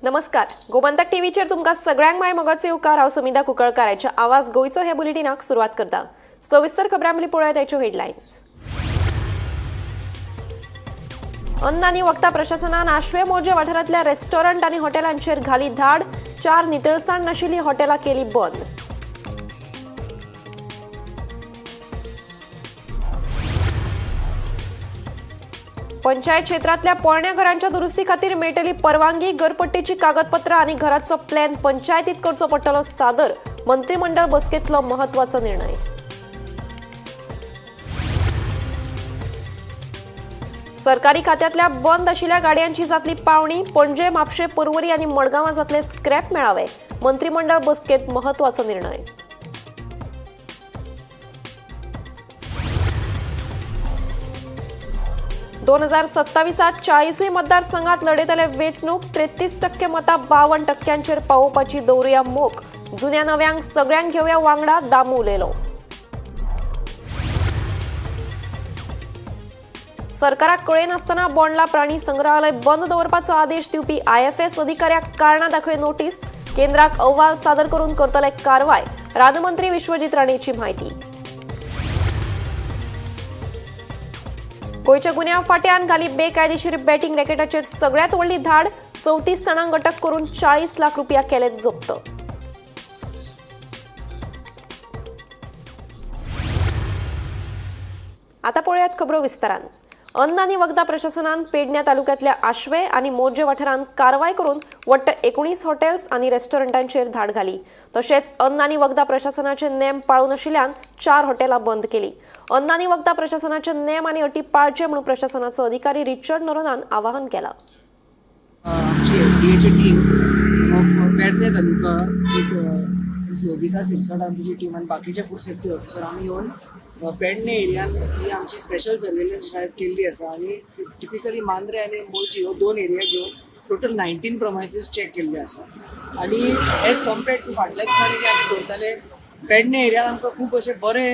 नमस्कार. गोमंतक टीव्हीचेर तुमकां सगळ्यांक माय मोगाचे उपकार. हांव समिधा कुंकळकाराच्या आवाज गोंयचो हे बुलेटिनाक सुरवात करता. सविस्तर खबरां मदीं पळोवया ताच्यो हेडलायन्स. अन्न आनी वखदां प्रशासनान आशवे मोरजे वाठारांतल्या रेस्टॉरंट आनी हॉटेलांचेर घाली धाड. 4 नितळसाण नाशिल्लीं हॉटेलां केली बंद. पंचायत क्षेत्रातल्या पोरण्या घरांच्या दुरुस्ती खातीर मेळटली परवानगी. घरपट्टीची कागदपत्रां आनी घराचो प्लॅन पंचायतीत करचो पडटलो सादर. मंत्रिमंडळ बसकेंतलो महत्वाचो निर्णय. सरकारी खात्यांतल्या बंद आशिल्ल्या गाडयांची जातली पावणी. पणजे, म्हापशें, पर्वरी आनी मडगांवां जातले स्क्रॅप मेळावे. मंत्रिमंडळ बसकेंत महत्वाचो निर्णय. दोन 2027 40 मतदारसंघात लढयतले वेंचणूक. 33% मतां 52% पावोवपाची दवरुया मोख. जुन्या नव्यांक सगळ्यांक घेवया वांगडा. दामू उलयलो. सरकाराक कळय नासतना बोंडला प्राणी संग्रहालय बंद दवरपाचो आदेश दिवपी IFS अधिकाऱ्याक कारणां दाखय नोटीस. केंद्राक अहवाल सादर करून करतले कारवाय. रानमंत्री विश्वजीत राणेची म्हायती. गोंयच्या गुन्यांव फाट्यान घाली बेकायदेशीर बॅटिंग रॅकेटाचेर सगळ्यात व्हडली धाड. 34 जाणांक अटक करून 40 लाख रुपया केले जप्त. आता पळयात खबरो विस्तारान. अन्न आनी वखदां प्रशासनान पेडण्या तालुक्यांतल्या आशवे आनी मोरजे वाठारांत कारवाय करून वट्ट 19 हॉटेल्स आनी रेस्टॉरंटांचेर धाड घाली. तशेंच अन्न आनी वखदां प्रशासनाचे नेम पाळून नाशिल्ल्यान 4 हॉटेलां बंद केली. अन्न आनी वखदां प्रशासनाचे नेम आनी अटी पाळचे म्हणून प्रशासनाचो अधिकारी रिचर्ड नरोनान आवाहन केलां. आमची FDAची टीम पेडणे तालुका योगिता सिरसाट आमची टीम आणि बाकीचे फूड सेफ्टी ऑफिसर आम्ही येऊन पेडणे एरियान ही आमची स्पेशल सर्वेलन्स ड्रायव्ह केल्ली आसा आणि टिपिकली मांद्रे आणि मोरजी ह्यो 2 एरिया घेऊन टोटल 19 प्रमायसीस चेक केल्ले आसा. आणि एज कम्पेर्ड टू फाटल्या दिसांनी जे आमी करताले पेडणे एरियान आमकां खूब अशे बरे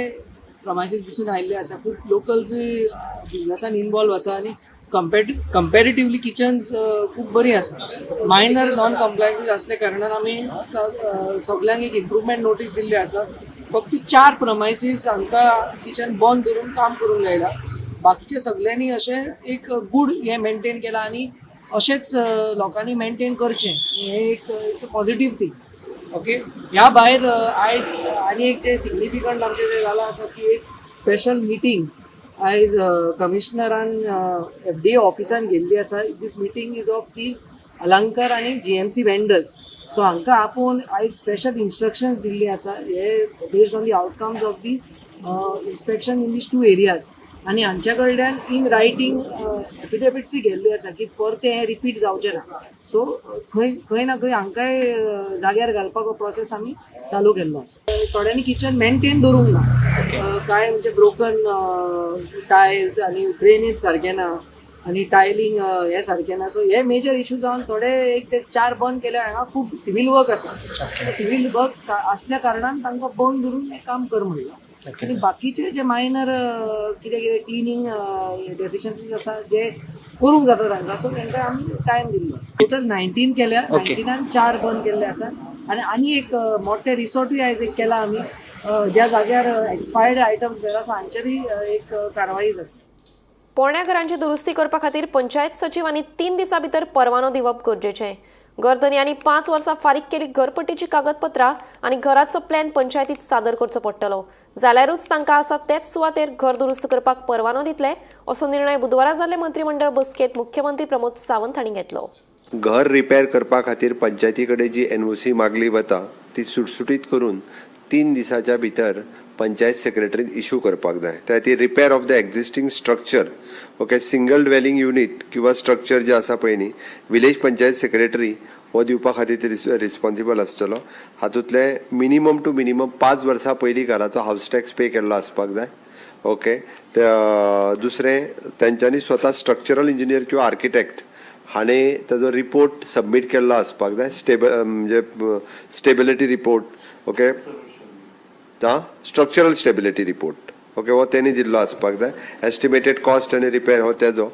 प्रमायसीस दिसून आयिल्ले आसा. खूब लोकल जी बिजनसान इनवॉल्व आसा आणि कंपॅरेटिवली किचन्स खूब बरी आसा. मायनर नॉन कंप्लायन्सीस असल्या कारणान आमी सगळ्यांक एक इम्प्रुवमेंट नोटीस दिल्ली आसा. फक्त 4 प्रमायसीस आमकां किचन बंद करून काम करूंक लायला. बाकीचे सगळ्यांनी अशें एक गूड हे मेंटेन केला आणि अशेंच लोकांनी मेंटेन करचें हे एक पॉझिटिव्ह थिंग. ओके, ह्या भायर आयज आनी एक जे सिग्निफिकंट आमचें जें जालां आसा की एक स्पेशल मिटींग आयज कमिशनरान FDA ऑफिसान घेल्ली आसा. दीस मिटींग इज ऑफ दी अलंकार आनी GMC वेंडर्स. सो हांकां आपोवन आयज स्पेशल इन्स्ट्रक्शन्स दिल्ली आसा हे based on the outcomes of the inspection in these 2 areas. आनी हांच्या कडल्यान इन रायटींग एफिडेविट्सूय घेल्ली आसा की परते हें रिपीट जावचें ना. सो खंय ना खंय हांकांय जाग्यार घालपाचो प्रोसेस आमी चालू केल्लो आसा. थोड्यांनी किचन मेंटेन दवरूंक ना. कांय म्हणजे ब्रोकन टायल्स आनी ड्रेनेज सारकें ना आनी टायलिंग हे सारकें ना. सो हे मेजर इशू जावन थोडे एक ते 4 बंद केले. हांगा खूब सिवील वर्क आसा. सिवील वर्क असल्या कारणान तांकां बंद दवरून हें काम कर म्हणलें. आनी बाकीचे जे मायनर कितें कितें क्लिनींग डेफिशियन्सीज आसा जे करूंक जाता तांकां, सो तांकां आमी टायम दिल्लो. टोटल 19 केल्या. 19 4 बंद केल्ले आसा. आनी एक मोठे रिसॉर्टूय आयज एक केला आमी ज्या जाग्यार एक्सपायर्ड आयटम्स भेट आसा हांचेरूय एक कारवाई जाता. पोरण्या घरांची दुरुस्ती करपा खातीर पंचायत सचिवांनी 3 दिसां भितर परवानो दिवप गरजेचें. घरधन्यांनी 5 वर्सां फारीक केली घरपट्टीची कागदपत्रां आनी घराचो प्लॅन पंचायतीत सादर करचो पडटलो. जाल्यारूच तांकां आसा तेच सुवातेर घर दुरुस्त करपाक परवानो दितले असो निर्णय बुधवारा जाल्ले मंत्रिमंडळ बसकेंत मुख्यमंत्री प्रमोद सावंत हांणी घेतलो. घर रिपेर करपा खातीर पंचायती कडेन जी NOC मागली वता ती सुटसुटीत करून 3 दिसाच्या भितर पंचायत सेक्रेटरीन इश्यू करपाक जाय. त्या खातीर repair of the existing structure, okay, single dwelling unit किंवा स्ट्रक्चर जे आसा पळय न्ही, विलेज पंचायत सेक्रेटरी हो दिवपा खातीर रिस्पॉन्सिबल आसतलो. हातूंतले मिनिमम टू मिनिमम 5 वर्सां पयलीं घराचो हावस टॅक्स पे केल्लो आसपाक जाय. ओके, दुसरें तेंच्यांनी स्वता स्ट्रक्चरल इंजिनियर किंवा आर्किटेक्ट हाणें ताजो रिपोर्ट सबमीट केल्लो आसपाक जाय. म्हणजे stability report, okay, structural stability report, okay, हो तेणी दिल्लो आसपाक जाय. एस्टिमेटेड कॉस्ट आनी रिपेर हो तेजो,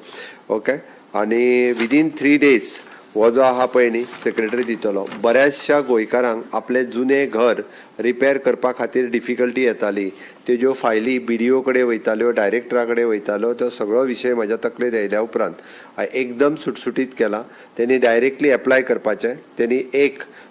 ओके. आणि विदीन 3 days हो जो आहा पळय न्ही सेक्रेटरी दितलो. बऱ्याचशा गोंयकारांक आपले जुने घर रिपेर करपा खातीर डिफिकल्टी येताली. तेज्यो फायली BDO कडेन वयताल्यो, डायरेक्टरा कडेन वयताल्यो. तो सगळो विशय म्हाज्या तकलेंत येयल्या उपरांत हांवें एकदम सुटसुटीत केला. तेणी डायरेक्टली एप्लाय करपाचें. तेणी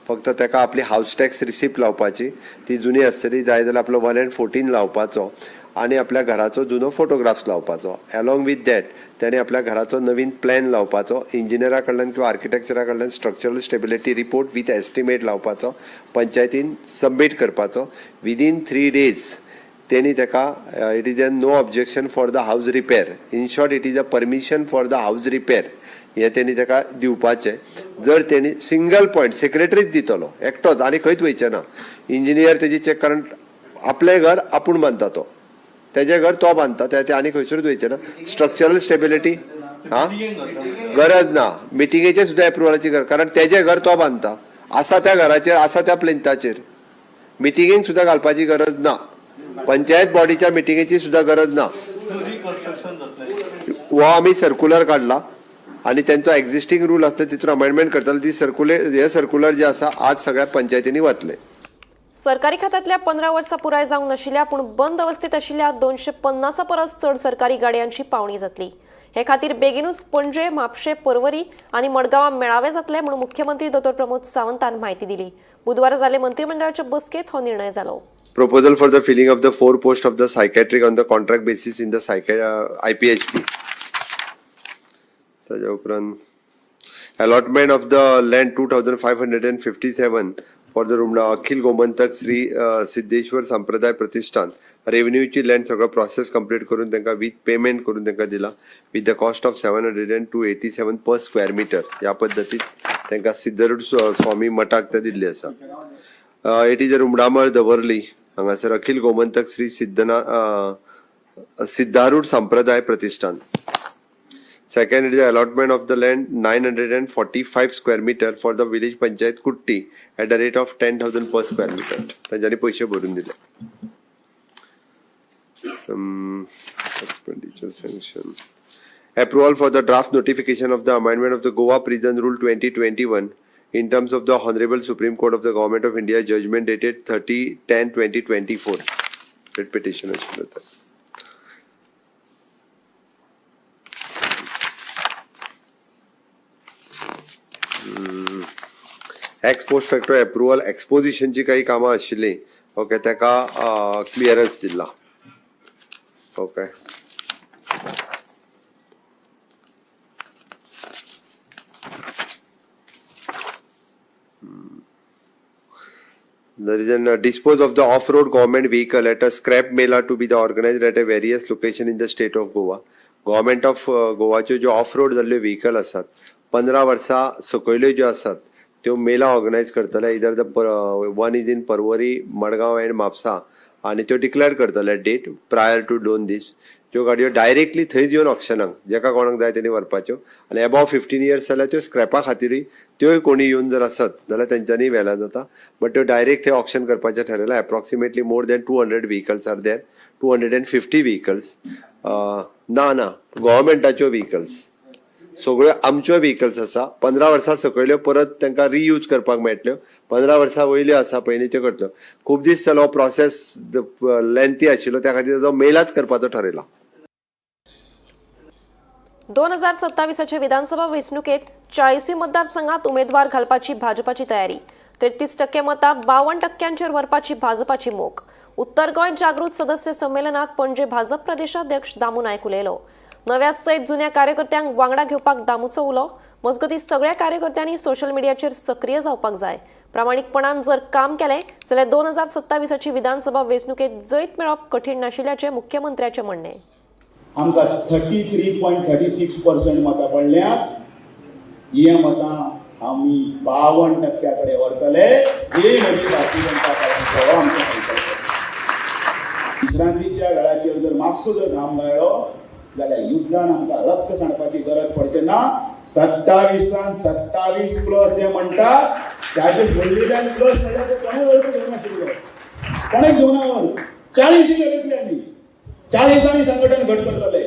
फक्त ताका आपली हावस टॅक्स रिसिप्ट लावपाची, ती जुनी आसतली, जाय जाल्यार आपलो 114 लावपाचो आनी आपल्या घराचो जुनो फोटोग्राफ्स लावपाचो. अलॉंग विथ दॅट ताणें आपल्या घराचो नवीन प्लॅन लावपाचो, इंजिनियरा कडल्यान किंवा आर्किटेक्चरा कडल्यान structural stability report with estimate लावपाचो, पंचायतीन सबमीट करपाचो. विदीन 3 days तेणी ताका it is no objection for the house repair. In short it is a permission for the house repair हें तेणी ताका दिवपाचें. जर तेणी सिंगल पॉयंट सेक्रेटरीच दितलो एकटोच आनी खंयच वयचें ना. इंजिनियर तेजी चॅक कारण आपलें घर आपूण बांदता तो, तेजें घर तो बांदता, ते आनी खंयसरूच वयचें ना. स्ट्रक्चरल स्टेबिलिटी गरज ना. मिटिंगेचेर सुद्दां एप्रुवलाची गरज, कारण तेजें घर तो बांदता, आसा त्या घराचेर, आसा त्या प्लेंथाचेर. मिटिंगेक सुद्दां घालपाची गरज ना. पंचायत बॉडीच्या मिटिंगेची सुद्दां गरज ना. हो आमी सर्क्युलर काडला आनी तेंचो एक्झिस्टींग रूल आसता तितून अमेंडमेंट करताले. ती सर्क्युलर जे आसा आज सगळ्या पंचायतींनी वतले. सरकारी खात्यातल्या 15 वर्सां पुराय जावंक नाशिल्ल्या पूण बंद अवस्थेत आशिल्ल्या 250 परस चड सरकारी गाडयांची पावणी जातली. हे खातीर बेगीनूच पणजे, म्हापशें, पर्वरी आनी मडगांवां मेळावे जातले म्हणून मुख्यमंत्री दोतोर प्रमोद सावंतान म्हायती दिली. बुधवारा जाल्ले मंत्रिमंडळाच्या बसकेंत हो निर्णय जालो. Proposal for the filling of the 4 posts of the psychiatric on the contract basis in the IPHP. ताज्या उपरांत allotment of the land 2557 for the Rumda Akhil Gomantak Shri Siddheshwar Sampraday Pratishthan. रेव्हेन्यूची लँड सगळो प्रोसेस कंप्लीट करून तांकां विथ पेमेंट करून तांकां दिला with the cost of 787 per square metre. ह्या पद्दतीन तांकां सिद्धरूड स्वामी मठाक ते दिल्ली आसा. It is a Rumdamol Davorlim हांगासर अखिल गोमंतक श्री सिद्धारूढ संप्रदाय प्रतिष्ठान. Second, it is the allotment of the land 945 square meter for the village panchayat Kutti at the rate of 10,000 per square meter. तांच्यानी पैसे भरून दिले. Expenditure sanction. Approval for the draft notification of the amendment of the Goa Prison Rule 2021 in terms of the Honorable Supreme Court of the Government of India judgment dated 30/10/2024. Writ petition अशिल्लो तो. X post facto approval एक्सपोजिशनची काही कामां आशिल्ली. Okay, ताका clearance दिला. Okay, there is an dispose of the off-road government vehicle at a scrap mela to be the organized at a various location in the state of Goa. Government of गोवाच्यो ज्यो of road जाल्ल्यो vehicle आसात 15 वर्सां सकयल्यो ज्यो आसात त्यो मेला organise करतले. इधर the one is in Porvorim, Madgaon end Mapusa आनी त्यो डिक्लेअर करतले डेट प्रायर टू 2 दीस. ज्यो गाडयो डायरेक्टली थंयच येवन ऑप्शनाक जेका कोणाक जाय तेणी व्हरपाच्यो आनी अबाव 15 years जाल्यार त्यो स्क्रॅपा खातीरूय त्योय कोणी येवन जर आसत जाल्यार तेंच्यांनी व्हेला जाता. बट त्यो डायरेक्ट थंय ऑप्शन करपाचें ठरयलां. Approximately more than 200 vehicles are there. 250 vehicles ना गव्हर्मेंटाच्यो व्हेकल्स सगळ्यो आमच्यो व्हेकल्स आसा. 15 वर्सां सकयल्यो परत तांकां रियूज करपाक मेळटल्यो. 15 वर्सां वयल्यो आसा पयलीं त्यो करतल्यो. खूब दीस जालो प्रोसेस लेंथी आशिल्लो, त्या खातीर ताजो मेलाच करपाचो ठरयला. 2027च्या विधानसभा वेंचणुकेत 40 मतदारसंघात उमेदवार घालपाची भाजपाची तयारी. 33% मतां 52% व्हरपाची भाजपाची मोख. उत्तर गोंय जागृत सदस्य संमेलनात पणजे भाजप प्रदेशाध्यक्ष दामू नायक उलयलो. नव्या सयत जुन्या कार्यकर्त्यांक वांगडा घेवपाक दामूचो उलो. मजगतीं सगळ्या कार्यकर्त्यांनी सोशल मिडियाचेर सक्रिय जावपाक जाय. प्रामाणीकपणान जर काम केलें जाल्यार 2027ची विधानसभा वेंचणुकेत जैत मेळप कठीण नाशिल्ल्याचें मुख्यमंत्र्याचें म्हणणें. आमकां 33.36% मतां पडल्यात. ही मतां आमी 52% कडेन व्हरतले. ही म्हजी भारतीय जनता पार्टीचो आमचो संकल्प. विश्रांतीच्या वेळाचेर जर मातसो जर घाम गाळ्ळो जाल्यार युद्धान आमकां रक्त सांडपाची गरज पडचे ना. 27 प्लस जे म्हणटात त्याचे व्हडलेल्यान प्लस म्हणल्यार ते कोणेच वळख घेवंक नाशिल्लो. कोणेच घेवना. 40 घेतले आमी. 40 संघटन घट करतले.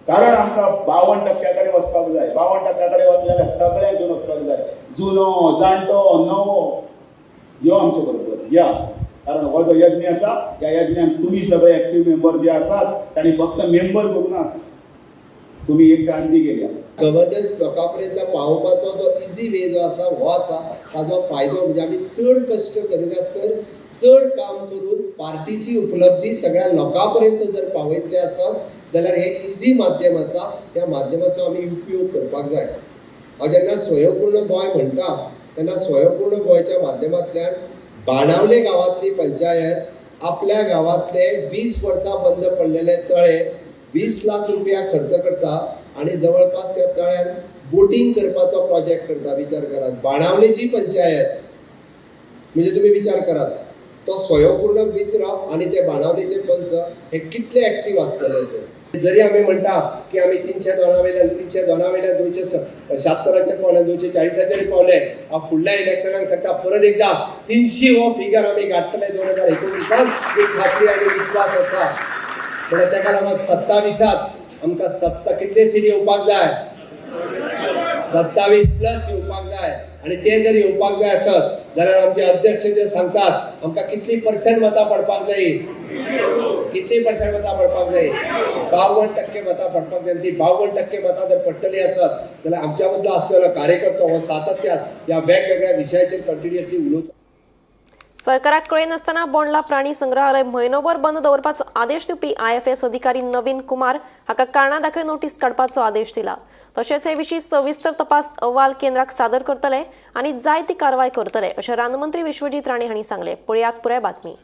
कारण आमकां 52% कडेन वचपाक जाय. 52% कडेन वतले जाल्यार सगळ्यांक घेवन वचपाक जाय. जुनो, जाणटो, नवो यो आमचे बरोबर या. कारण हो जो यज्ञ आसा ह्या यज्ञान तुमी सगळे एक्टिव्ह मेंबर जे आसात तांणी फक्त मेंबर करूं ना, तुमी एक क्रांती केल्या. गव्हर्नन्स लोकां पर्यंत पावोवपाचो जो इजी वे जो आसा हो आसा. ताजो फायदो म्हणजे आमी चड कश्ट करिनासतना चड काम करून पार्टीची उपलब्धी सगळ्या लोकां पर्यंत जर पावयतले आसत जाल्यार हे इजी माध्यम आसा. त्या माध्यमाचो आमी उपयोग करपाक जाय. हांव जेन्ना स्वयंपूर्ण गोंय म्हणटा तेन्ना स्वयंपूर्ण गोंयच्या माध्यमांतल्यान बाणावले गांवांतली पंचायत आपल्या गांवांतले 20 वर्सां बंद पडलेले तळे 20 लाख रुपया खर्च करता आणि जवळपास त्या तळ्यात बोटिंग करपाचो प्रोजेक्ट करता. विचार करात, बाणावलेची पंचायत म्हणजे तुम्ही विचार करात तो स्वयंपूर्ण मित्र आणि ते बाणावलेचे पंच हे कितले ऍक्टिव्ह असलेले ते. जरी आम्ही म्हणटा की आम्ही 302 वयल्यान 276 पावले 240 पावले, हांव फुडल्या इलेक्शनाक सांगता परत एकदा 300 हो फिगर आम्ही गाठतले 2019 ही खात्री आणि विश्वास आसा. पण तेका लागून 27 आमकां कितले सीट येवपाक जाय, 27+ येवपाक जाय. आणि ते जर येवपाक जाय आसत जाल्यार आमचे अध्यक्ष जे सांगतात आमकां कितली % मतां पडपाक जाय, कितली % मतां पडपाक जाय, 52% मतां पडपाक जाय. ती 52% मतां जर पडटली आसत जाल्यार आमच्या मदलो आसलेलो कार्यकर्तो हो सातत्यान ह्या वेगवेगळ्या विशयाचेर कंटिन्युअसली उलोवता. सरकाराक कळय नासतना बोंडला प्राणी संग्रहालय म्हयनोभर बंद दवरपाचो आदेश दिवपी IFS अधिकारी नवीन कुमार हाका कारणां दाखय नोटीस काडपाचो आदेश दिला. तशेंच हे विशीं सविस्तर तपास अहवाल केंद्राक सादर करतले आनी जाय ती कारवाय करतले अशें रानमंत्री विश्वजीत राणे हांणी सांगले. पळयात पुराय बातमी.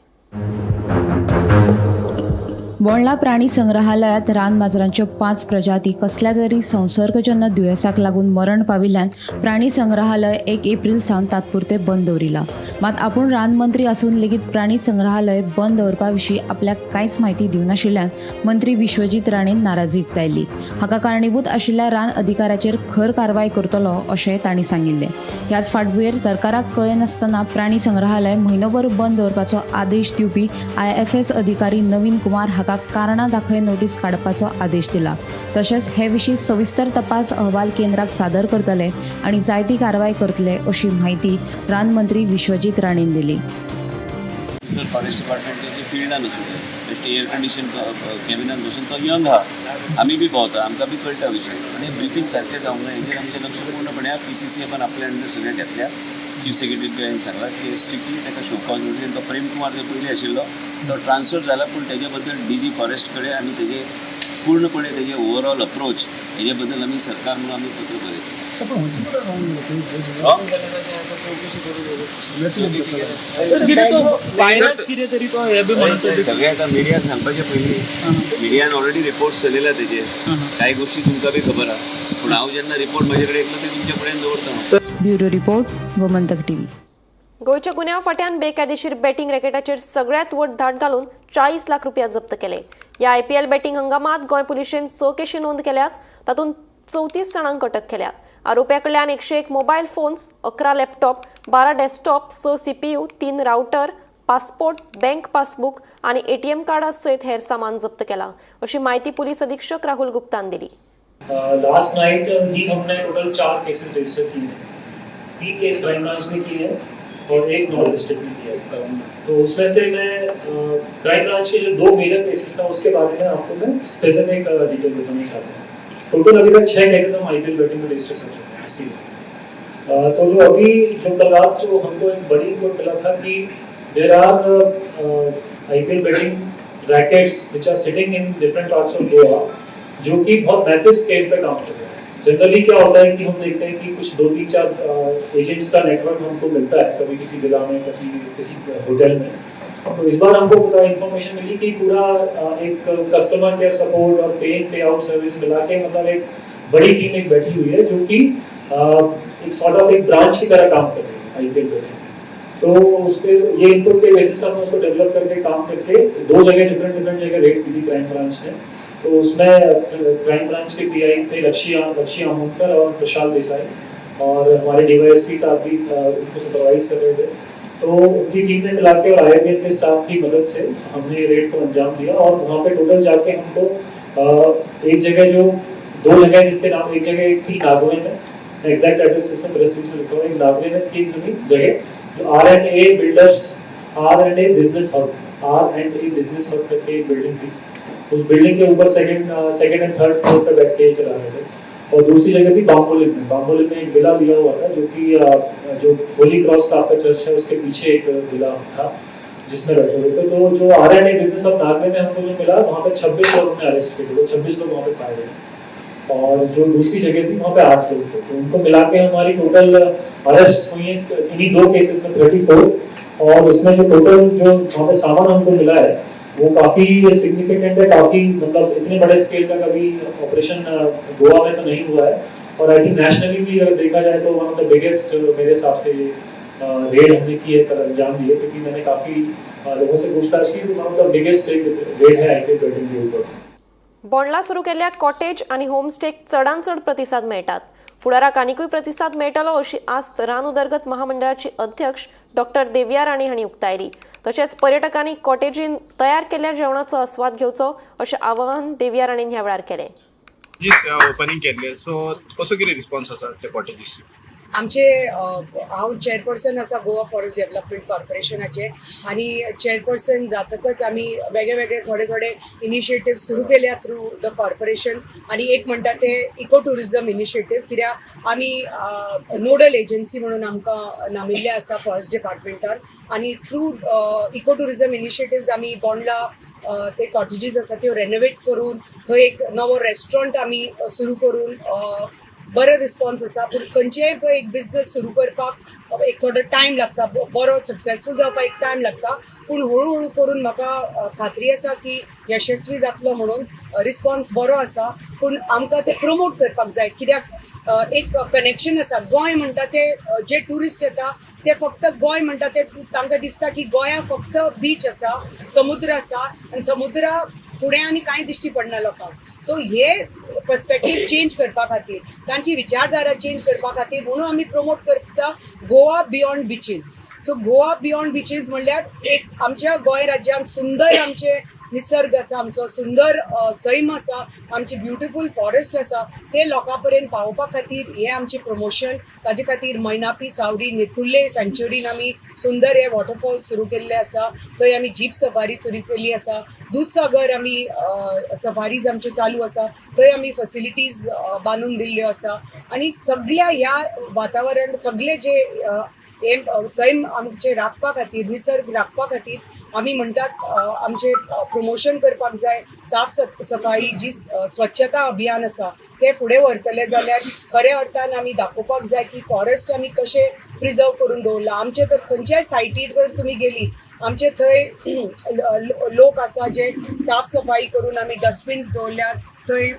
बोंडला प्राणी संग्रहालयात रानमाजरांच्यो 5 प्रजाती कसल्या तरी संसर्गजन्य दुयेंसाक लागून मरण पाविल्ल्यान प्राणी संग्रहालय 1 एप्रिल सावन तात्पुरते बंद दवरिला. मात आपूण रानमंत्री आसून लेगीत प्राणी संग्रहालय बंद दवरपा विशीं आपल्याक कांयच म्हायती दिवनाशिल्ल्यान मंत्री विश्वजीत राणेन नाराजी उक्तायली. हाका कारणीभूत आशिल्ल्या रान अधिकाऱ्याचेर खर कारवाय करतलो अशें तांणी सांगिल्लें. ह्याच फाटभुंयेर सरकाराक कळय नासतना प्राणी संग्रहालय म्हयनोभर बंद दवरपाचो आदेश दिवपी IFS अधिकारी नवीन कुमार हाका कारणां दाखय नोटीस काडपाचो आदेश दिला. तशेंच हे विशीं सविस्तर तपास अहवाल केंद्राक सादर करतले आनी जाय ती कारवाय करतले अशी म्हायती रानमंत्री विश्वजीत राणेन दिली. जर फॉरेस्ट डिपार्टमेंटाची फिल्डान वचून ते एअर कंडिशन कॅबिनान बसून तो यंग आहा, आमी बी भोंवता, आमकां बी कळटा विशय. आनी ब्रिफींग सारकें जावंक जाय हेजेर आमचें लक्ष पूर्णपणे PCC पण आपल्या अंडर सगळें घेतल्या. चीफ सेक्रेटरी हांवें सांगलां की स्ट्रिक्टली ताका शोकॉज उडयन तो प्रेम कुमार जो पयलीं आशिल्लो तो ट्रान्सफर जाला, पूण तेजे बद्दल DG फॉरेस्ट कडेन आनी तेजे पूर्णपणे तेजे ओवरऑल अप्रोच हेजे बद्दल आमी सरकार म्हणून आमी पत्र बरयता. सगळे आतां मिडियाक सांगपाचें पयलीं मिडियान ऑलरेडी रिपोर्ट्स चलयला तेजे कांय गोश्टी तुमकां बी खबर आहा, पूण हांव जेन्ना रिपोर्ट म्हाजे कडेन येतलो ते तुमचे पर्यंत दवरता. Bureau report Gomantak TV. गोंयच्या गुन्यांव फाट्यान बेकायदेशीर बॅटिंग रॅकेटाचेर सगळ्यात व्हड धाड घालून 40 लाख रुपया जप्त केले. ह्या IPL बॅटिंग हंगामात गोंय पुलिशेन 6 केशी नोंद केल्यात, तातूंत 34 जाणांक अटक केल्या. आरोप्या कडल्यान 101 mobile phones, 11 laptop, 12 desktop, 6 CPU, 3 router, passport, bank passbook आनी ATM कार्डा सयत हेर सामान जप्त केला अशी माहिती पुलीस अधीक्षक राहुल गुप्तान दिली. लास्ट नाइट ही हमने टोटल 4 केसेस रजिस्टर किए हैं. 3 केस क्राइम ब्रांच ने किए हैं और 1 नॉन डिस्ट्रिक्ट में किया है. तो उसमें से मैं क्राइम ब्रांच के जो 2 मेजर केसेस था उसके बारे में आपको मैं स्पेसिफिक डिटेल बताना चाहता हूँ. टोटल अभी तक 6 केसेस हम IPL बैटिंग में रजिस्टर कर चुके हैं 80. तो जो अभी जो कल रात जो हमको एक बड़ी रिपोर्ट मिला था कि there are IPL betting rackets which are sitting in different parts of Goa जो कि बहुत मैसिव स्केल पे काम कर रहे हैं. जनरली क्या होता है कि हम देखते हैं कि कुछ 2-3-4 एजेंट्स का नेटवर्क हमको मिलता है, कभी किसी जिला में, कभी किसी होटल में. तो इस बार हमको पूरा इन्फॉर्मेशन मिली कि पूरा एक कस्टमर केयर सपोर्ट और पे आउट सर्विस मिला के मतलब एक बड़ी टीम एक बैठी हुई है जो कि एक सॉर्ट ऑफ एक ब्रांच की तरह काम कर रही है IPL बैटिंग. तो उस पर ये इनपुट के बेसिस पर हमने उसको डेवलप करके काम करके 2 जगह डिफरेंट जगह रेड की थी क्राइम ब्रांच ने. तो उसमें क्राइम ब्रांच के PIs थे लक्ष्य आमोदकर और प्रशांत देसाई और हमारे DYSP साहब भी उनको सुपरवाइज कर रहे थे. तो उनकी टीम ने मिलाकर और IIBL के स्टाफ की मदद से हमने रेड को अंजाम दिया और वहाँ पे टोटल जाके हमको एक जगह जो दो जगह है जिसके नाम, एक जगह एक थी नागवे में, एग्जैक्ट एड्रेस इसमें प्रेस रिलीज में लिखा हुआ है, एक नागवे में थी जगह जो R&A builders R&A business hub करके एक बिल्डिंग थी। उस बिल्डिंग के ऊपर सेकंड एंड थर्ड फ्लोर पे बैठ के चला रहे थे। और दूसरी जगह थी बांबोलिम में एक विला लिया हुआ था, जो कि जो होली क्रॉस आपका चर्च है उसके पीछे एक विला था जिसमें बैठे हुए थे। तो जो R&A बिजनेस हब नागवे में हमको जो मिला, वहाँ पे 26 लोगों ने अरेस्ट किए थे, 26 लोग वहाँ पे पाए गए। और जो दूसरी जगह थी वहाँ पे 8 लोग थे। तो उनको मिला के हमारी टोटल अरेस्ट हुई है इन्हीं 2 केसेस में 34। और उसमें जो टोटल जो वहाँ पे सामान हमको मिला है वो काफी सिग्निफिकेंट है, काफी मतलब इतने बड़े स्केल का कभी ऑपरेशन गोवा में तो नहीं हुआ है। और आई थिंक नेशनली भी अगर देखा जाए तो वन ऑफ द बिगेस्ट मेरे हिसाब से रेड हमने की है, कल अंजाम दिए, क्योंकि मैंने काफी लोगों से पूछताछ की, one of the biggest red है आयटी बिल्डिंग के ऊपर। बोंडला सुरू केल्ल्या कॉटेज आणि होमस्टेक चडांत चड प्रतिसाद मेळटात। फुडाराक आनीकूय प्रतिसाद मेळटलो अशी आस्त रान उदरगत महामंडळाची अध्यक्ष डॉक्टर देविया राणी हांणी उक्तायली। तशेंच पर्यटकांनी कॉटेजीन तयार केल्ल्या जेवणाचो आस्वाद घेवचो अशें आवाहन देविया राणीन ह्या वेळार केलें। ओपनिंग केल्ले, सो कसो कितें रिस्पॉन्स आसा ते कॉटेजीस? आमचे हांव चेअरपर्सन आसा गोवा फॉरेस्ट डेव्हलपमेंट कॉर्पोरेशनाचे, आणि चेअरपर्सन जातकच आमी वेगळे वेगळे थोडे इनिशिएटिव्ह सुरू केल्या थ्रू द कॉर्पोरेशन। आणि एक म्हणटा ते इको टुरिझम इनिशिएटिव्ह, कित्याक आमी नोडल एजन्सी म्हणून आमकां नामिल्ले आसा फॉरेस्ट डिपार्टमेंटार। आणि थ्रू इको टुरिझम इनिशिएटिव्ह आमी बोंडला ते कॉटेजीस आसा त्यो रेनोवेट करून थंय एक नवो रेस्टॉरंट आमी सुरू करून बरो रिस्पॉन्स आसा। पूण खंयचेय पळय एक बिझनेस सुरू करपाक एक थोडो टायम लागता, बरो सक्सेसफूल जावपाक एक टायम लागता, पूण हळू करून म्हाका खात्री आसा की यशस्वी जातलो म्हणून। रिस्पॉन्स बरो आसा, पूण आमकां ते प्रमोट करपाक जाय, कित्याक एक कनेक्शन आसा। गोंय म्हणटा ते जे ट्युरिस्ट येता ते फक्त गोंय म्हणटा ते तांकां दिसता की गोंया फक्त बीच आसा, समुद्र आसा, आनी समुद्रा फुडें आनी कांय दिश्टी पडना लोकांक। सो हे पर्स्पेक्टीव चेंज करपा खातीर, तांची विचारधारा चेंज करपा खातीर म्हणून आमी प्रमोट करता Goa beyond beaches. So Goa beyond beaches म्हणल्यार एक आमच्या गोंय राज्यांत सुंदर आमचे निसर्ग आसा, आमचो सुंदर सैम आसा, आमचे ब्युटिफूल फॉरेस्ट आसा, ते लोकां पर्यंत पावोवपा खातीर हे आमचे प्रमोशन। ताजे खातीर मैनापी सावडी नेतुर्ले सँच्युरीन आमी सुंदर हे वॉटरफॉल सुरू केल्ले आसा, थंय आमी जीप सफारी सुरू केल्ली आसा। दूधसागर आमी सफारीज आमच्यो चालू आसा, थंय आमी फॅसिलिटीज बांदून दिल्ल्यो आसा। आनी सगळ्या ह्या वातावरण सगळे जे सैम आमचे राखपा खातीर, निसर्ग राखपा खातीर आमी म्हणटात आमचे प्रमोशन करपाक जाय। साफ सफाई जी स्वच्छता अभियान आसा ते फुडें व्हरतले जाल्यार खऱ्या अर्थान आमी दाखोवपाक जाय की फॉरेस्ट आमी कशें प्रिजर्व करून दवरला। आमचे तर खंयच्याय सायटीर जर तुमी गेली, आमचे थंय लोक आसा जे साफ सफाई करून आमी डस्टबिन्स दवरल्यात, थंय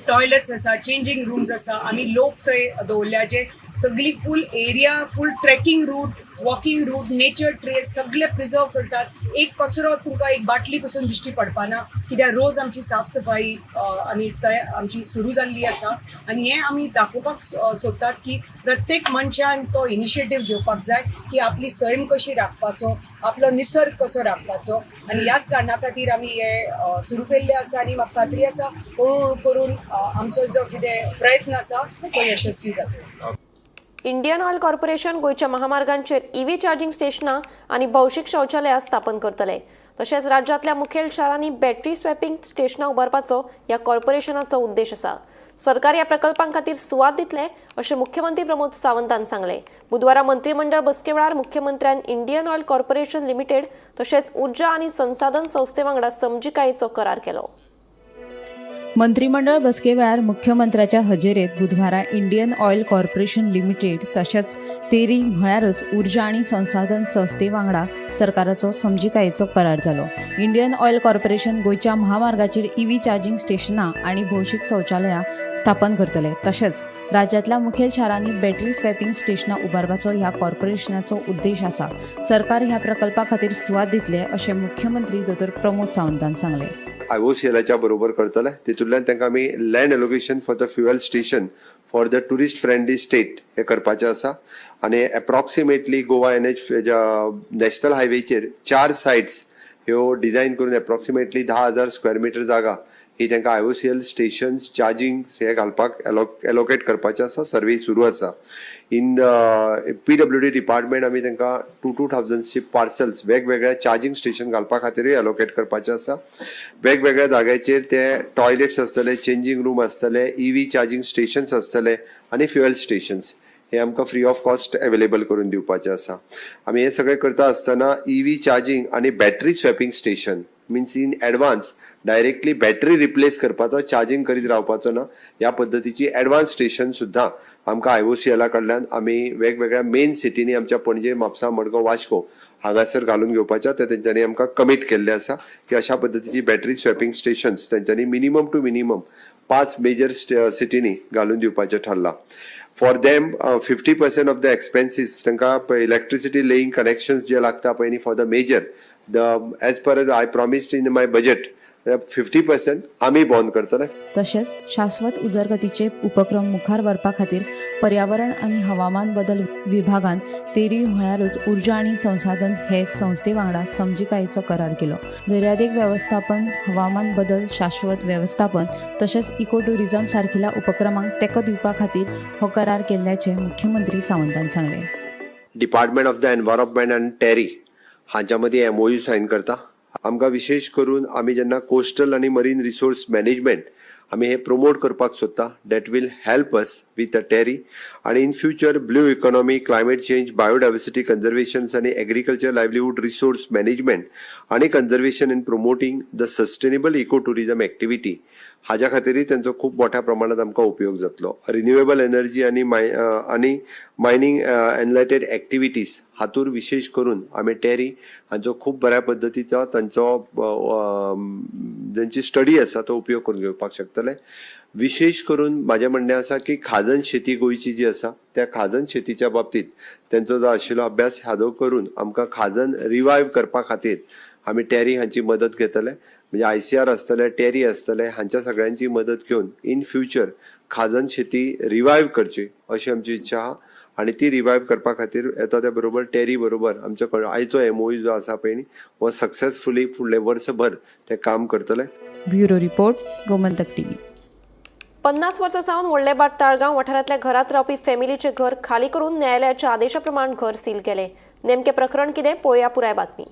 टॉयलेट्स आसा, चेंजिंग रूम्स आसा, आमी लोक थंय दवरल्या जे सगळी full area, full trekking route, walking route, nature trail सगळे प्रिजर्व करतात। एक कचरो तुमकां एक बाटली पसून दिश्टी पडपाना, कित्याक रोज आमची साफ सफाई आमची सुरू जाल्ली आसा। आनी हें आमी दाखोवपाक सोदतात की प्रत्येक मनशान तो इनिशिएटीव घेवपाक जाय की आपली सैम कशी राखपाचो, आपलो निसर्ग कसो राखपाचो। आनी ह्याच कारणां खातीर आमी हे सुरू केल्ले आसा, आनी म्हाका खात्री आसा हळू करून आमचो जो कितें प्रयत्न आसा तो यशस्वी जातलो। इंडियन ऑयल कॉर्पोरेशन गोयच्या महामार्गांचेर ईव्ही चार्जिंग स्टेशनां आणि भौशीक शौचालयां स्थापन करतले। तशेंच राज्यांतल्या मुखेल शारांनी बॅटरी स्वॅपिंग स्टेशनां उबारपाचो ह्या कॉर्पोरेशनाचो उद्देश आसा। सरकार ह्या प्रकल्पां खातीर सुवात दितले अशें मुख्यमंत्री प्रमोद सावंतान सांगलें। बुधवारा मंत्रिमंडळ बसके वेळार मुख्यमंत्र्यान इंडियन ऑयल कॉर्पोरेशन लिमिटेड तशेंच उर्जा आनी संसाधन संस्थे वांगडा समजिकायेचो करार केलो। मंत्रिमंडळ बसके वेळार मुख्यमंत्र्याच्या हजेरेत बुधवारा इंडियन ऑयल कॉर्पोरेशन लिमिटेड तशेंच तेरी म्हळ्यारच उर्जा आनी संसाधन संस्थे वांगडा सरकाराचो समजिकायेचो करार जालो। इंडियन ऑयल कॉर्पोरेशन गोयच्या महामार्गाचेर ईव्ही चार्जिंग स्टेशनां आनी भौशीक शौचालयां स्थापन करतले। तशेंच राज्यांतल्या मुखेल शारांनी बॅटरी स्वॅपिंग स्टेशनां उबारपाचो ह्या कॉर्पोरेशनाचो उद्देश आसा। सरकार ह्या प्रकल्पा खातीर सुवात दितले अशें मुख्यमंत्री दोतोर प्रमोद सावंतान सांगलें। IOCLच्या बरोबर करतले, तितूंतल्यान तांकां आमी land allocation for the fuel station for the tourist friendly state हे करपाचें आसा। आनी एप्रॉक्सिमेटली गोवा NH नॅशनल हायवेचेर 4 सायट्स ह्यो डिझायन करून एप्रॉक्सिमेटली 10,000 स्क्वेअर मिटर जागा ही तांकां IOCL स्टेशन्स चार्जिंग्स हे घालपाक एलोकेट करपाचें आसा. सर्वे सुरू आसा. इन PWD डिपार्टमेंट आमी तांकां 2000 पार्सल्स वेगवेगळ्या चार्जिंग स्टेशन घालपा खातीरूय एलोकेट करपाचें आसा. वेगवेगळ्या जाग्याचेर ते टॉयलेट्स आसतले, चेंजिंग रूम आसतले, EV चार्जिंग स्टेशन्स आसतले आनी फ्युएल स्टेशन्स हे आमकां फ्री ऑफ कॉस्ट अवेलेबल करून दिवपाचें आसा. आमी हे सगळें करता आसतना EV चार्जिंग आनी battery swapping station means in advance directly battery replace करपाचो, चार्जिंग करीत रावपाचो ना, ह्या पद्दतीची एडवान्स स्टेशन सुद्दां आमकां IOCL कडल्यान आमी वेगवेगळ्या मेन सिटींनी आमच्या पणजे, म्हापसा, मडगांव, वास्को हांगासर घालून घेवपाच्या ते तेंच्यांनी आमकां कमीट केल्ले आसा की अशा पद्दतीची बॅटरी स्वॅपिंग स्टेशन्स तेंच्यांनी मिनिमम टू मिनिमम 5 मेजर सिटींनी घालून दिवपाचें थारलां. For them, 50% of the expenses, तांकां electricity laying connections जे लागता पळय न्ही for the major, as per as I promised in my budget, 50% आमी बॉन करतले. तशेंच शाश्वत उदरगतीचे उपक्रम मुखार व्हरपा खातीर पर्यावरण आनी हवामान बदल विभागान तेरी म्हळ्यारच उर्जा आनी संसाधन हे संस्थे वांगडा समजिकायेचो करार केलो. दर्यादेग वेवस्थापन, हवामान बदल, शाश्वत वेवस्थापन तशेंच इको टुरिझम सारकिल्या उपक्रमांक तेंको दिवपा खातीर हो करार केल्ल्याचे मुख्यमंत्री सावंतान सांगले. डिपार्टमेंट ऑफ द एनवायरमेंट आनी टेरी हांच्या मदीं MOU सायन करता. आमकां विशेष करून आमी जेन्ना कोस्टल आनी मरीन रिसोर्स मॅनेजमेंट आमी हे प्रमोट करपाक सोदता, that will help us with a TERI आनी in future blue economy, climate change, biodiversity conservations आनी एग्रीकल्चर लायवलीहूड रिसोर्स मॅनेजमेंट आनी conservation in promoting the sustainable eco tourism activity हाज्या खातीरय तांचो खूब मोठ्या प्रमाणात आमकां उपयोग जातलो. रिन्युएबल एनर्जी आनी मायनींग एनलायटेड एक्टिविटीज हातूर विशेष करून आमी टेरी हांचो खूब बऱ्या पद्दतीचो तांचो जेंची स्टडी आसा तो उपयोग करून घेवपाक शकतले. विशेष करून म्हाजें म्हणणें आसा की खाजन शेती गोंयची जी आसा त्या खाजन शेतीच्या बाबतींत तेंचो जो आशिल्लो अभ्यास हादो करून आमकां खाजन रिवायव करपा खातीर आमी टेरी हांची मदत घेतले. म्हणजे ICR आसतले, टेरी आसतले, हांच्या सगळ्यांची मदत घेवन इन फ्युचर खाजन शेती रिवायव करची अशी आमची इच्छा आहा. आनी ती रिवायव करपा खातीर येता त्या बरोबर टेरी बरोबर आमचो आयचो MOU जो आसा पळय न्ही हो सक्सेसफुली फुडले वर्सभर ते काम करतले. Bureau report, Gomantak TV. 50 वर्सां सावन व्हडलेबाट ताळगांव वाठारांतल्या घरांत रावपी फॅमिलीचे घर खाली करून न्यायालयाच्या आदेशा प्रमाण घर सील केले. नेमके प्रकरण कितें पळोवया पुराय बातमी.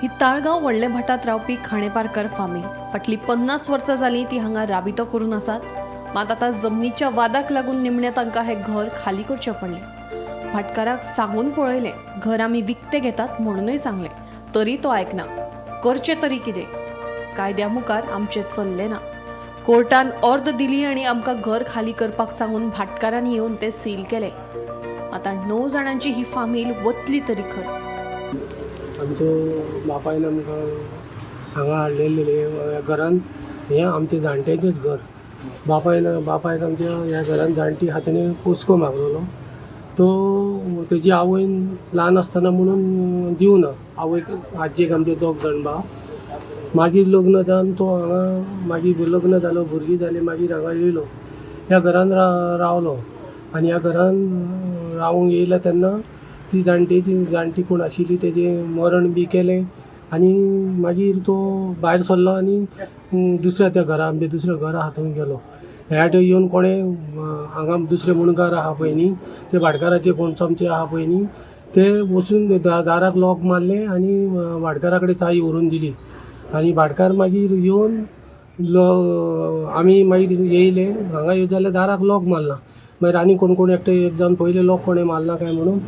ही ताळगांव व्हडले भाटात रावपी खाणेपारकर फामील फाटली 50 वर्सां जालीं ती हांगा राबितो करून आसात. मात आतां जमनीच्या वादाक लागून निमणे तांकां हे घर खाली करचें पडलें. भाटकाराक सांगून पळयलें घर आमी विकतें घेतात म्हणूनय सांगलें, तरी तो आयकना. करचें तरी कितें? कायद्या मुखार आमचें चल्लें ना. कोर्टान अर्द दिली आनी आमकां घर खाली करपाक सांगून भाटकारांनी येवन तें सील केलें. आतां 9 जाणांची ही फामील वतली तरी खंय? आमच्या बापायन आमकां हांगा हाडलेलें घरान हें आमचें जाणट्याचेंच घर. बापायक आमच्या ह्या घरान जाणटी हातांनी पोसको मागलेलो. तो तेजी आवयन ल्हान आसतना म्हणून दिवना. आवयक आजयेक आमचे 2 जाण भाव. मागीर लग्न जावन तो हांगा मागीर लग्न जालो, भुरगीं जालीं, मागीर हांगा येयलो. ह्या घरान रावलो आनी ह्या घरान रावूंक येयला तेन्ना ती जाणटी कोण आशिल्ली तेजें मरण बी केलें आनी मागीर तो भायर सरलो आनी दुसऱ्या त्या घरा आमच्या दुसऱ्या घरा आहा थंय गेलो. ह्या वाटेन येवन कोणें हांगा दुसरे मुणकार आहा पळय न्ही ते भाटकाराचे कोण चमचे आहा पळय न्ही ते वचून दाराक लॉक मारलें आनी भाटकारा कडेन चावी व्हरून दिली. आनी भाटकार मागीर येवन आमी मागीर येयले हांगा येवं जाल्यार दाराक लॉक मारला. मागीर आनी कोण एकटे एक जावन पयले लॉक कोणें मारला काय म्हणून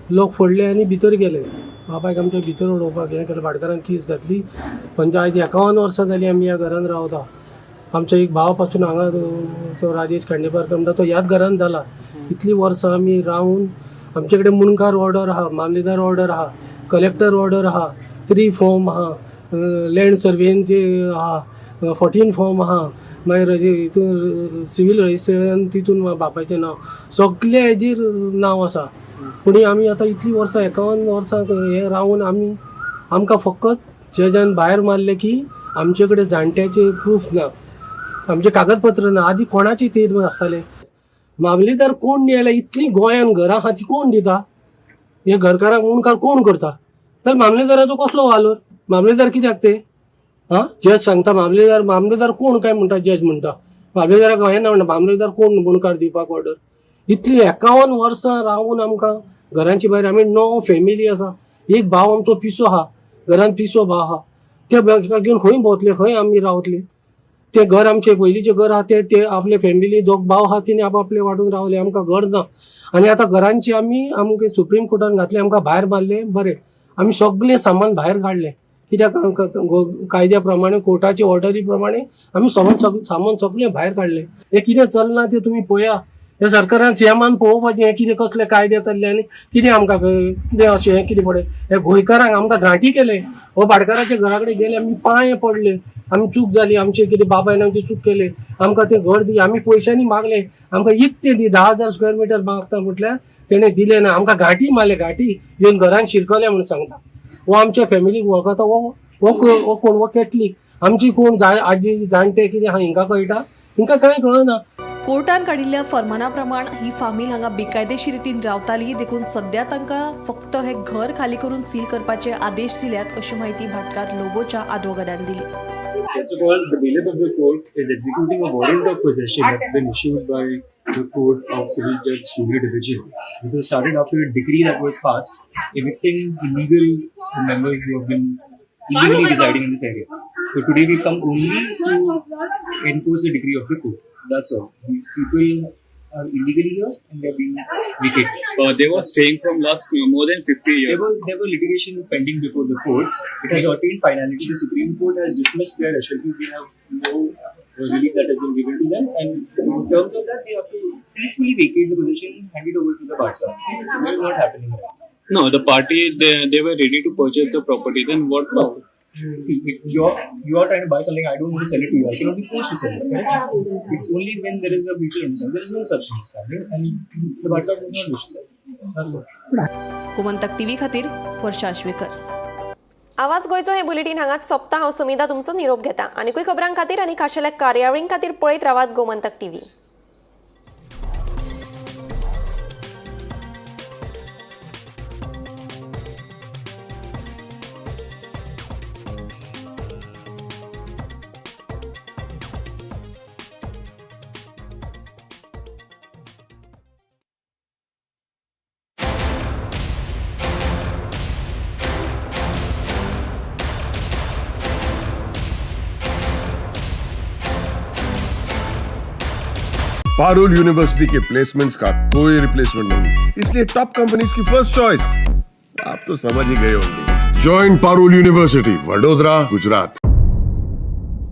लॉक फोडले आनी भितर गेले. बापायक आमच्या भितर उडोवपाक हें केलें. भाटकारान केस घातली. म्हणजे आयज 51 वर्सां जालीं आमी ह्या घरान रावता. आमचो एक भाव पासून हांगा तो राजेश खांडेपारकर म्हणटा तो ह्याच घरान जाला. इतलीं वर्सां आमी रावून आमचे कडेन मुणकार ऑर्डर आहा, मामलेदार ऑर्डर आहा, कलेक्टर ऑर्डर आहा, 3 फॉर्म आहा, लँड सर्वेचे आहा, 14 फॉर्म आहा, मागीर हितून सिवील रजिस्ट्रेशन तितून बापायचें नांव सगळे हेजेर नांव आसा. पूण आमी आतां इतलीं वर्सां 51 वर्सां हे रावून आमकां फकत जजान भायर मारलें की आमचे कडेन जाणट्याचे प्रूफ ना. आमचे कागदपत्र ना आधी कोणाची ते आसताले मामलेदार कोण न्यायला इतली गोंयान घरां आहा ती कोण दिता हे घरकारांक मुणकार कोण करता तर मामलेदाराचो कसलो वालोर मामलेदार कित्याक ते जज सांगता मामलेदार कोण काय म्हणटा जज म्हणटा मामलेदाराक गोंयान म्हणटा मामलेदार कोण मुणकार दिवपाक ऑर्डर इतली 51 वर्सां रावून आमकां घरांची भायर आमी 9 फॅमिली आसा एक भाव आमचो पिसो आहा घरान पिसो भाव आहा ते घेवन खंय भोंवतले खंय आमी रावतले ते घर आमचे पयलींचे घर आहा ते आपले फॅमिली दोग भाव आहा तिने आपापले वाडून रावले आमकां घर ना आनी आतां घरांची आमकां सुप्रीम कोर्टान घातले आमकां भायर मारले बरें आमी सगळें सामान भायर काडलें कित्याक कायद्या प्रमाणे कोर्टाची ऑर्डरी प्रमाणे आमी सामान सगळें भायर काडलें हें कितें चलना तें तुमी पळया ह्या सरकारान सीएमान पळोवपाचें हें कितें कसले कायदे चल्ले आनी कितें आमकां कितें अशें हें कितें पळय हे गोंयकारांक आमकां घांटी केले हो भाटकाराच्या घरा कडेन गेले आमी पांये पडले आमी चूक जाली आमचे कितें बाबायन आमची चूक केले आमकां तें घर दी आमी पयशांनी मागले आमकां इकतें दी 10,000 स्क्वेअर मिटर मागता म्हटल्यार तेणें दिलें ना आमकां घांटी मारले घांटी येवन घरान शिरकले म्हणून सांगता हो आमच्या फॅमिलीक वळखता हो कोण हो कॅथलीक आमची कोण आजी जाणटे कितें आहा हिंका कळटा हिंका कांय कळना कोर्टान काडिल्ल्या फर्माना ही फामील हांगा बेकायदेशीर रितीन रावताली देखून सध्या तांकां फक्त हे घर खाली करून सील करपाचे आदेश दिल्यात अशी माहिती भाटकार लोबोच्या आदवोगादान दिली. First of all, the bailiff of the court is executing a warrant of possession that's been issued by the Court of Civil Judge Studio Division. This was started after a decree that was passed evicting illegal members who have been illegally residing in this area. So today we come only to enforce the decree of the court. That's all. These people are illegally here and they are being vacated. They were staying from last more than 50 years. There were litigation pending before the court. It has attained finality. The Supreme Court has dismissed their SLP. We have no relief that has been given to them. And in terms of that, they have to peacefully vacate the position and hand it over to the Barca. That is not happening right now. No, the party, they were ready to purchase the property. Then what? No. See, if you are trying to buy something, I don't want to sell it to you. I cannot be forced to sell it. Correct? It's only when there is a mutual understanding. There is no such understanding, and the Barca does not wish to sell. That's all. Gomantak TV खातीर वर्षा आश्वेकर. आवाज गोयचो हे bulletin हांगाच सोंपता. हांव समिता तुमचो निरोप घेता. आनीकूय खबरां खातीर आनी खाशेल्या कार्यावळीं खातीर पळयत रावात गोमंतक टीव्ही. पारुल यूनिवर्सिटी के प्लेसमेंट्स का कोई रिप्लेसमेंट नहीं, इसलिए टॉप कंपनीज की फर्स्ट चॉइस आप तो समझ ही गए होंगे. Join Parul university, Vadodara, Gujarat.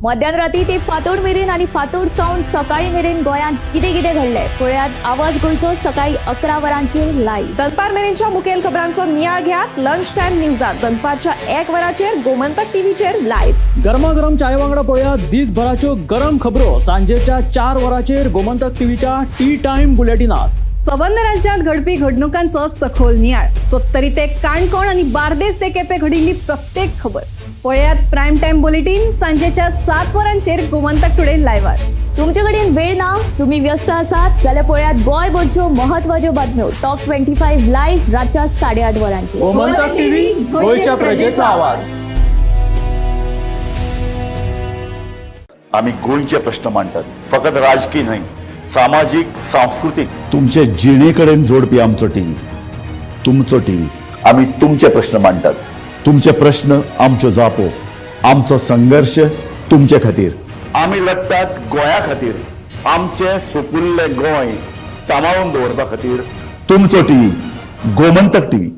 मध्यरात्री ते फातोड मेरेन आणि फातोड सावन सकाळी मेरेन गोंयांत कितें कितें घडलें पळयात आवाज गोंयचो सकाळी 11 वरांचेर लायव्ह. दनपार मेरेनच्या मुखेल खबरांचो नियाळ घेयात लंच टायम न्यूजात दनपारच्या 1 वराचेर गोमंतक टीव्हीचेर लायव्ह. गरमागरम चाय वांगडा पळयात दिसभराच्यो गरम खबरो सांजेच्या 4 वराचेर गोमंतक टीव्हीच्या टी टाइम बुलेटिनात. संबंध राज्यांत घडपी घडणुकांचो सखोल नियाळ 70 ते काणकोण आणि बार्देस ते केपें घडिल्ली प्रत्येक खबर पळयात प्रायम टाइम बुलेटिन सांजेच्या 7 वरांचेर गोमंतक टुडे लायव्हार. तुमचे कडेन वेळ ना तुम्ही व्यस्त आसात जाल्यार पळयात गोंयभरच्यो महत्वाच्यो बातम्यो टॉप 25 लायव्ह रातच्या 8:30 वरांचेर. गोमंतक टीव्ही, गोंयच्या प्रजेचा आवाज. आम्ही गोंयचे प्रश्न मांडटात, फकत राजकीय न्हय, सामाजीक, सांस्कृतिक. तुमचे जिणेकडेन जोडपी आमचो टीव्ही, तुमचो टीव्ही. आम्ही तुमचे प्रश्न मांडटात, तुमचे प्रश्न आमच्यो जापो, आमचो संघर्ष तुमचे खातीर. आमी लढटात गोंया खातीर, आमचे सोपुल्ले गोंय सांबाळून दवरपा खातीर. तुमचो टीव्ही, गोमंतक टीव्ही.